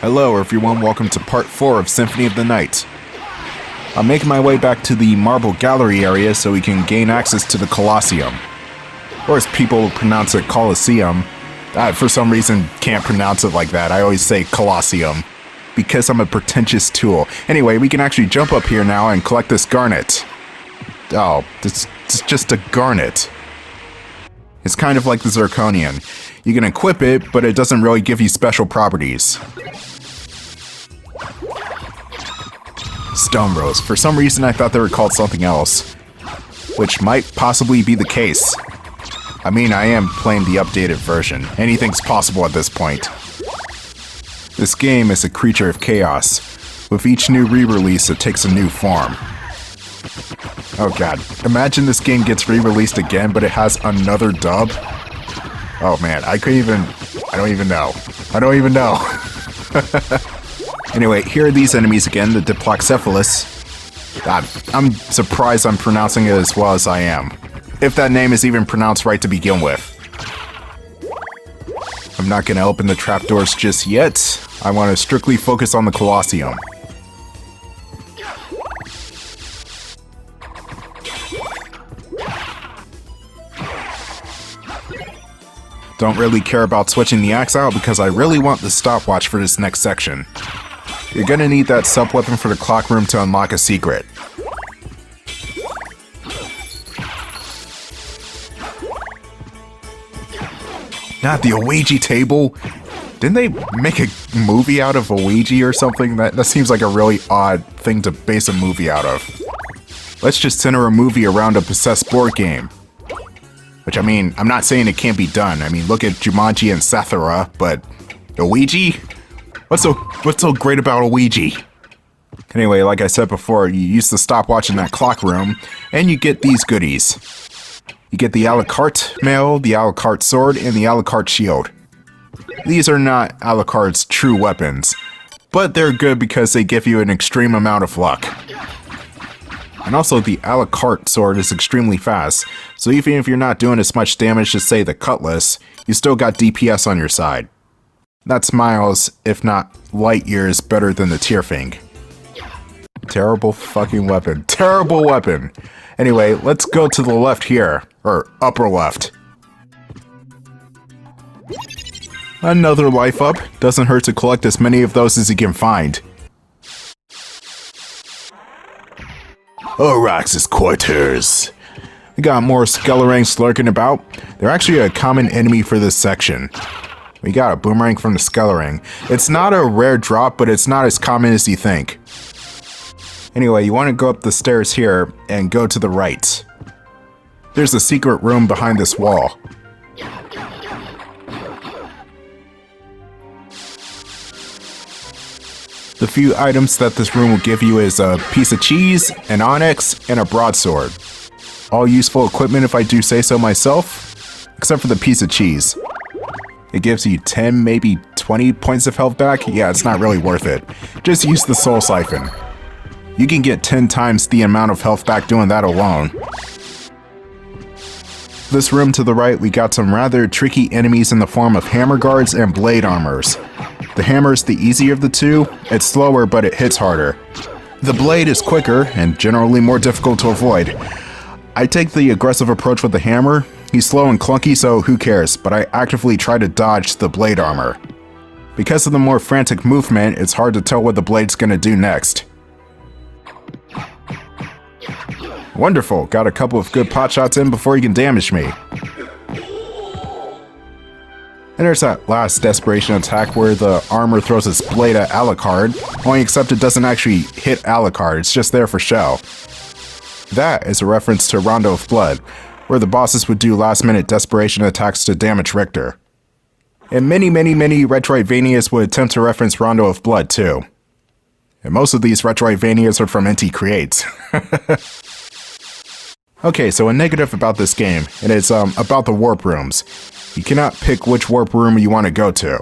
Hello everyone, welcome to part 4 of Symphony of the Night. I'm making my way back to the Marble Gallery area so we can gain access to the Colosseum. Or as people pronounce it, Colosseum. I, for some reason, can't pronounce it like that. I always say Colosseum. Because I'm a pretentious tool. Anyway, we can actually jump up here now and collect this garnet. Oh, it's just a garnet. It's kind of like the Zirconian. You can equip it, but it doesn't really give you special properties. Stone Rose. For some reason I thought they were called something else. Which might possibly be the case. I mean, I am playing the updated version. Anything's possible at this point. This game is a creature of chaos. With each new re-release, it takes a new form. Oh god, imagine this game gets re-released again, but it has another dub? Oh man, I don't even know. Anyway, here are these enemies again, the Diploxephalus. I'm surprised I'm pronouncing it as well as I am. If that name is even pronounced right to begin with. I'm not gonna open the trapdoors just yet. I want to strictly focus on the Colosseum. Don't really care about switching the axe out because I really want the stopwatch for this next section. You're gonna need that sub-weapon for the clock room to unlock a secret. Not the Ouija table! Didn't they make a movie out of Ouija or something? That seems like a really odd thing to base a movie out of. Let's just center a movie around a possessed board game. Which, I mean, I'm not saying it can't be done. I mean, look at Jumanji and Sathura, but Ouija? What's so great about Ouija? Anyway, like I said before, you use the stopwatch in that clock room, and you get these goodies. You get the Alucard mail, the Alucard sword, and the Alucard shield. These are not Alucard's true weapons, but they're good because they give you an extreme amount of luck. And also, the Alucard sword is extremely fast, so even if you're not doing as much damage as, say, the Cutlass, you still got DPS on your side. That's miles, if not light years, better than the Tierfing. Terrible fucking weapon. Terrible weapon! Anyway, let's go to the left here, or upper left. Another life up. Doesn't hurt to collect as many of those as you can find. Orax's quarters. We got more Skelerangs lurking about. They're actually a common enemy for this section. We got a boomerang from the Skelerang. It's not a rare drop, but it's not as common as you think. Anyway, you want to go up the stairs here and go to the right. There's a secret room behind this wall. The few items that this room will give you is a piece of cheese, an onyx, and a broadsword. All useful equipment if I do say so myself, except for the piece of cheese. It gives you 10, maybe 20 points of health back. Yeah, it's not really worth it. Just use the soul siphon. You can get 10 times the amount of health back doing that alone. This room to the right, we got some rather tricky enemies in the form of hammer guards and blade armors. The hammer is the easier of the two. It's slower, but it hits harder. The blade is quicker and generally more difficult to avoid. I take the aggressive approach with the hammer. He's slow and clunky, so who cares, but I actively try to dodge the blade armor. Because of the more frantic movement, it's hard to tell what the blade's gonna do next. Wonderful, got a couple of good pot shots in before he can damage me. And there's that last desperation attack where the armor throws its blade at Alucard, only except it doesn't actually hit Alucard, it's just there for show. That is a reference to Rondo of Blood, where the bosses would do last-minute desperation attacks to damage Richter. And many Retroidvanias would attempt to reference Rondo of Blood too. And most of these Retroidvanias are from NT Creates. Okay, so a negative about this game, and it's about the warp rooms. You cannot pick which warp room you want to go to.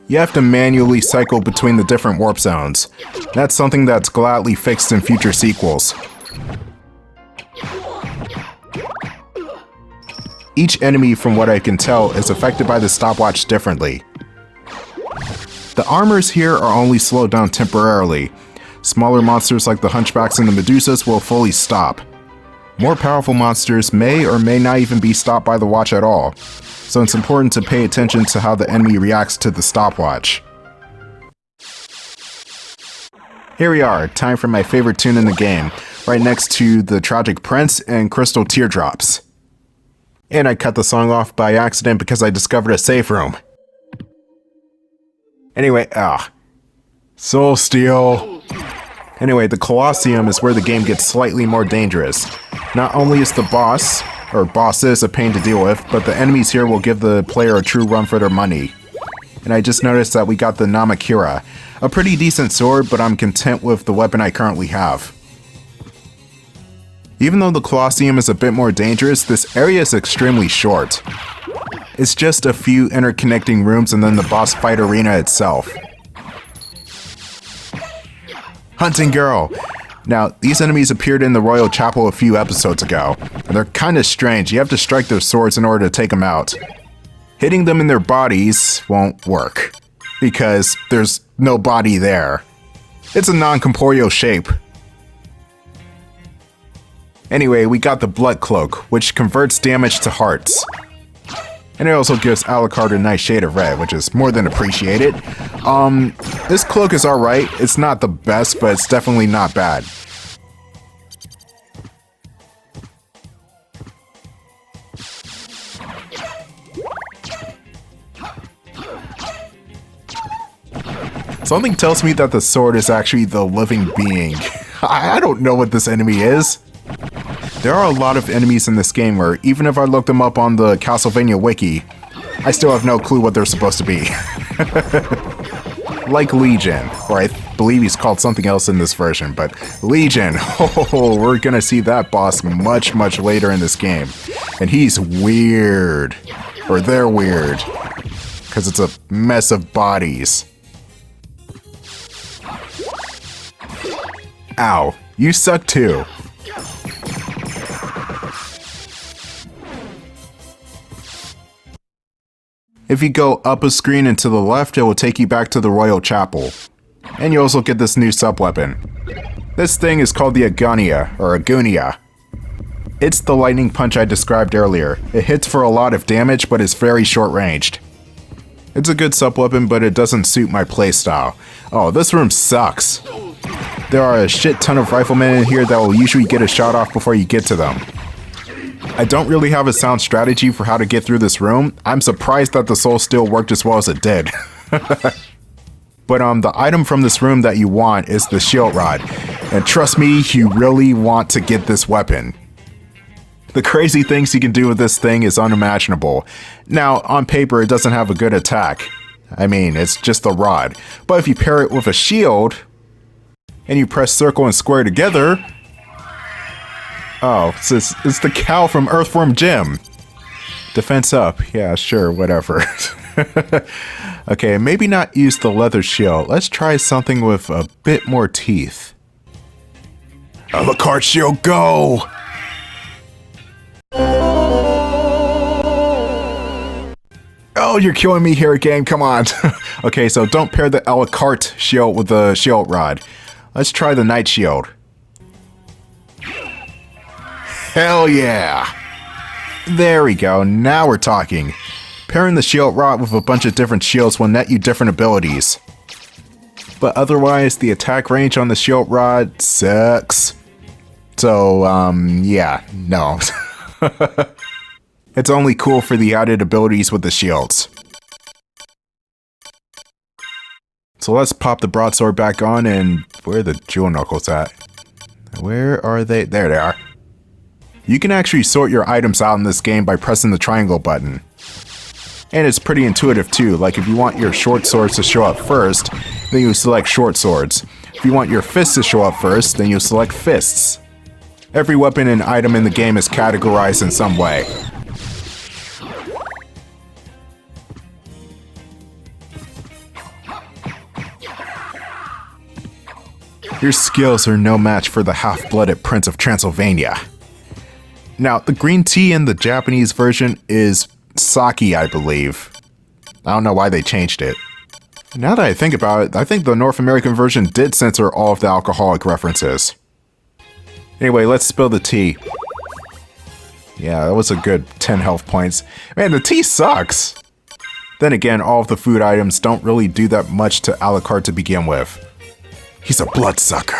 You have to manually cycle between the different warp zones. That's something that's gladly fixed in future sequels. Each enemy, from what I can tell, is affected by the stopwatch differently. The armors here are only slowed down temporarily. Smaller monsters like the Hunchbacks and the Medusas will fully stop. More powerful monsters may or may not even be stopped by the watch at all, so it's important to pay attention to how the enemy reacts to the stopwatch. Here we are, time for my favorite tune in the game, right next to the Tragic Prince and Crystal Teardrops. And I cut the song off by accident because I discovered a safe room. Anyway, Soul Steel. Anyway, the Colosseum is where the game gets slightly more dangerous. Not only is the boss, or bosses, a pain to deal with, but the enemies here will give the player a true run for their money. And I just noticed that we got the Namakura. A pretty decent sword, but I'm content with the weapon I currently have. Even though the Colosseum is a bit more dangerous, this area is extremely short. It's just a few interconnecting rooms and then the boss fight arena itself. Hunting Girl! Now, these enemies appeared in the Royal Chapel a few episodes ago, and they're kinda strange. You have to strike their swords in order to take them out. Hitting them in their bodies won't work, because there's no body there. It's a non-corporeal shape. Anyway, we got the Blood Cloak, which converts damage to hearts. And it also gives Alucard a nice shade of red, which is more than appreciated. This cloak is alright. It's not the best, but it's definitely not bad. Something tells me that the sword is actually the living being. I don't know what this enemy is. There are a lot of enemies in this game where, even if I look them up on the Castlevania wiki, I still have no clue what they're supposed to be. Like Legion, or I believe he's called something else in this version, but Legion, oh, we're gonna see that boss much, much later in this game. And he's weird. Or they're weird. Because it's a mess of bodies. Ow, you suck too. If you go up a screen and to the left, it will take you back to the Royal Chapel. And you also get this new sub-weapon. This thing is called the Agonia, or Agonia. It's the lightning punch I described earlier. It hits for a lot of damage, but is very short-ranged. It's a good sub-weapon, but it doesn't suit my playstyle. Oh, this room sucks. There are a shit ton of riflemen in here that will usually get a shot off before you get to them. I don't really have a sound strategy for how to get through this room. I'm surprised that the soul still worked as well as it did. But the item from this room that you want is the shield rod. And trust me, you really want to get this weapon. The crazy things you can do with this thing is unimaginable. Now, on paper, it doesn't have a good attack. I mean, it's just a rod. But if you pair it with a shield, and you press circle and square together... Oh, it's the cow from Earthworm Jim. Defense up. Yeah, sure, whatever. Okay, maybe not use the leather shield. Let's try something with a bit more teeth. Alucard shield, go! Oh, you're killing me here, game. Come on. Okay, so don't pair the Alucard shield with the shield rod. Let's try the Night Shield. Hell yeah! There we go, now we're talking. Pairing the shield rod with a bunch of different shields will net you different abilities. But otherwise, the attack range on the shield rod sucks. So, yeah, no. It's only cool for the added abilities with the shields. So let's pop the broadsword back on and... Where are the jewel knuckles at? Where are they? There they are. You can actually sort your items out in this game by pressing the triangle button. And it's pretty intuitive too, like if you want your short swords to show up first, then you select short swords. If you want your fists to show up first, then you select fists. Every weapon and item in the game is categorized in some way. Your skills are no match for the half-blooded Prince of Transylvania. Now, the green tea in the Japanese version is sake, I believe. I don't know why they changed it. Now that I think about it, I think the North American version did censor all of the alcoholic references. Anyway, let's spill the tea. Yeah, that was a good 10 health points. Man, the tea sucks! Then again, all of the food items don't really do that much to Alucard to begin with. He's a bloodsucker.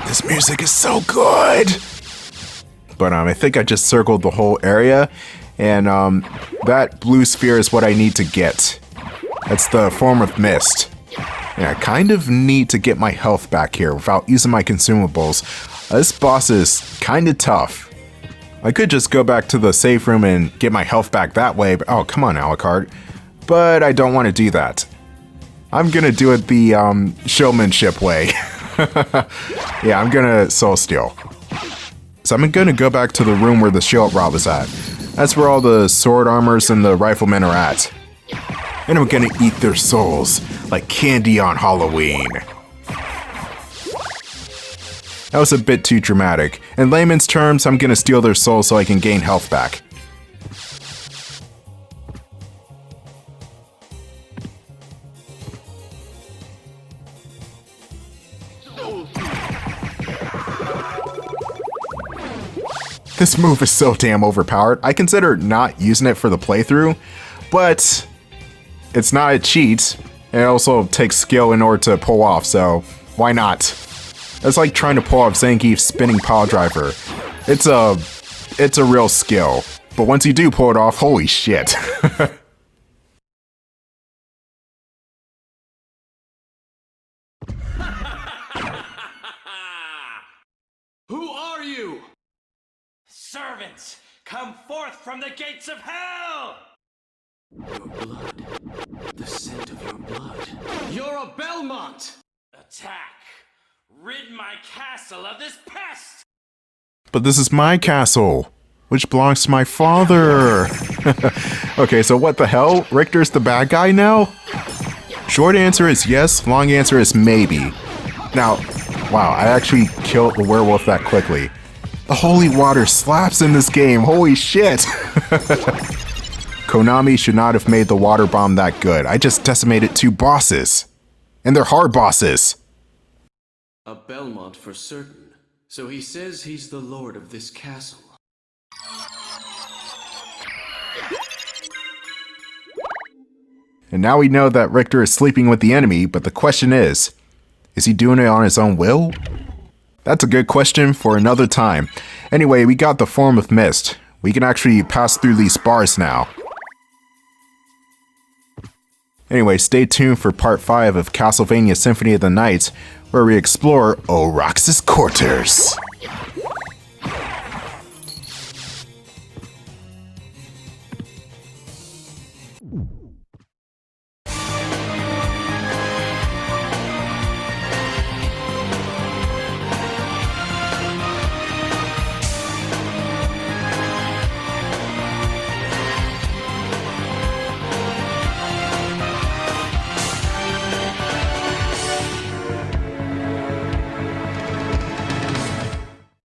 This music is so good! But I think I just circled the whole area, and that blue sphere is what I need to get. That's the form of mist. And I kind of need to get my health back here without using my consumables. This boss is kind of tough. I could just go back to the safe room and get my health back that way, but oh, come on, Alucard. But I don't want to do that. I'm gonna do it the showmanship way. Yeah, I'm gonna soul steal. So I'm gonna go back to the room where the shield rod was at. That's where all the sword armors and the riflemen are at. And I'm gonna eat their souls like candy on Halloween. That was a bit too dramatic. In layman's terms, I'm gonna steal their souls so I can gain health back. This move is so damn overpowered. I consider not using it for the playthrough, but it's not a cheat. And it also takes skill in order to pull off, so why not? It's like trying to pull off Zangief's spinning pile driver. It's a real skill, but once you do pull it off, holy shit. Who are you? Servants, come forth from the gates of hell! Your blood. The scent of your blood. You're a Belmont! Attack! Rid my castle of this pest! But this is my castle, which belongs to my father. Okay, so what the hell? Richter's the bad guy now? Short answer is yes, long answer is maybe. Now, wow, I actually killed the werewolf that quickly. The holy water slaps in this game, holy shit! Konami should not have made the water bomb that good. I just decimated 2 bosses. And they're hard bosses. A Belmont for certain. So he says he's the lord of this castle. And now we know that Richter is sleeping with the enemy, but the question is he doing it on his own will? That's a good question for another time. Anyway, we got the form of mist. We can actually pass through these bars now. Anyway, stay tuned for part 5 of Castlevania Symphony of the Night, where we explore Orox's quarters.